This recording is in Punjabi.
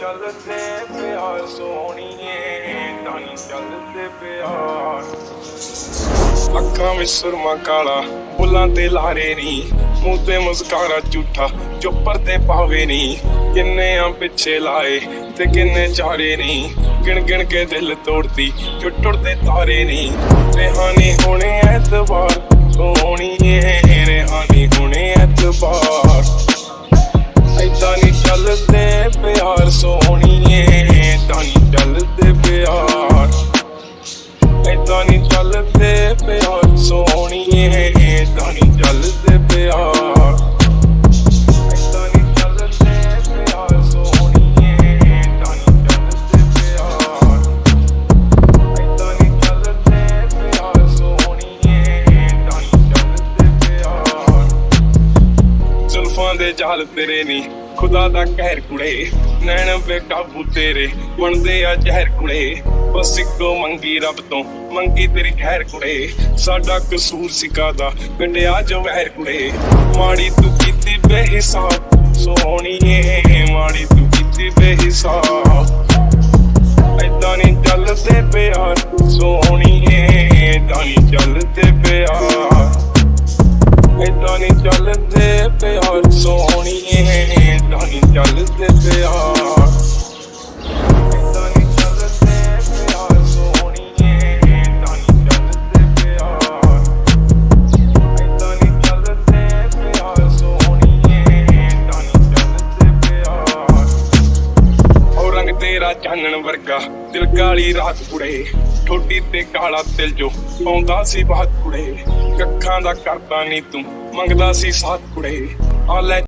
ਚੱਲਦੇ ਪਿਆਰ ਸੋਹਣੀਏ, ਏਦਾਂ ਨੀ ਚੱਲਦੇ ਪਿਆਰ। ਅੱਖਾਂ ਵਿੱਚ ਸੁਰਮਾ ਕਾਲਾ, ਬੁੱਲਾਂ ਤੇ ਲਾਰੇ ਨੀ, ਮੂੰਹ ਤੇ ਮੁਸਕਾਰਾ ਝੂਠਾ ਜੋ ਪਰਦੇ ਪਾਵੇ ਨੀ। ਕਿੰਨੇ ਆ ਪਿੱਛੇ ਲਾਏ ਤੇ ਕਿੰਨੇ ਚਾਰੇ ਨੀ, ਗਿਣ ਗਿਣ ਕੇ ਦਿਲ ਤੋੜਦੀ ਜੋ ਟੁੱਟਦੇ ਤਾਰੇ ਨੀ। ਰਿਹਾਨੀ ਹੁਣੇ ਐਤਵਾਰ ਸੋਹਣੀਏ, ਰਿਹਾਨੀ ਹੁਣੇ ਐਤਵਾਰ। ਏਦਾਂ ਨੀ ਚੱਲਦੇ ਪਿਆਰ ਸੋਹਣੀਏ, ਏਦਾਂ ਨੀ ਚੱਲਦੇ ਪਿਆਰ। ਏਦਾਂ ਨੀ ਚੱਲਦੇ ਪਿਆਰ ਸੋਹਣੀਏ, ਏਦਾਂ ਨੀ ਚੱਲਦੇ ਪਿਆਰ। ਏਦਾਂ ਨੀ ਚੱਲਦੇ ਪਿਆਰ ਸੋਹਣੀਏ, ਏਦਾਂ ਨੀ ਚੱਲਦੇ ਪਿਆਰ। ਏਦਾਂ ਨੀ ਚੱਲਦੇ ਪਿਆਰ ਸੋਹਣੀਏ, ਏਦਾਂ ਨੀ ਚੱਲਦੇ ਪਿਆਰ। ਜ਼ੁਲਫਾਂ ਦੇ ਜਾਲ ਤੇਰੇ ਨੀ ਖੁਦਾ ਦਾ ਕਹਿਰ ਕੁੜੇ, ਨੈਣ ਬੇਕਾਬੂ ਤੇਰੇ ਬਣਦੇ ਆ ਜ਼ਹਿਰ ਕੁੜੇ। ਬਸ ਇੱਕੋ ਮੰਗੀ ਰੱਬ ਤੋਂ, ਮੰਗੀ ਤੇਰੀ ਖੈਰ ਕੁੜੇ। ਸਾਡਾ ਕਸੂਰ ਸੀ ਕਾਹਦਾ, ਪਿੰਡਿਆ ਜੋ ਵਹਿਰ ਕੁੜੇ। ਮਾੜੀ ਤੂੰ ਕੀਤੀ ਬੇਹਿਸਾਬ ਸੋਹਣੀਏ, ਮਾੜੀ ਤੂੰ ਕੀਤੀ ਬੇਹਿਸਾਬ। ਏਦਾਂ ਨੀ ਚੱਲਦੇ ਪਿਆਰ ਸੋਹਣੀਏ, ਏਦਾਂ ਨੀ ਚੱਲਦੇ ਪਿਆਰ। ਏਦਾਂ ਨੀ ਚੱਲਦੇ ਪਿਆਰ ਸੋਹਣੀਏ, ਏਦਾਂ ਨੀ ਚੱਲਦੇ ਪਿਆਰ। ਏਦਾਂ ਨੀ ਚੱਲਦੇ ਪਿਆਰ ਸੋਹਣੀਏ, ਏਦਾਂ ਨੀ ਚੱਲਦੇ ਪਿਆਰ। ਏਦਾਂ ਨੀ ਚੱਲਦੇ ਪਿਆਰ ਸੋਹਣੀਏ, ਏਦਾਂ ਨੀ ਚੱਲਦੇ ਪਿਆਰ। ਉਹ ਰੰਗ ਤੇਰਾ ਚਾਨਣ ਵਰਗਾ, ਦਿਲ ਕਾਲੀ ਰਾਤ ਕੁੜੇ। ਠੋਡੀ ਤੇ ਕਾਲਾ ਤਿਲ ਜੋ ਪਾਉਂਦਾ ਸੀ ਬਾਤ ਕੁੜੇ। ਕੱਖਾਂ ਦਾ ਕਰਦਾ ਨੀ ਤੂੰ, ਮੰਗਦਾ ਸੀ ਸਾਥ ਕੁੜੇ। ਆ ਲੈ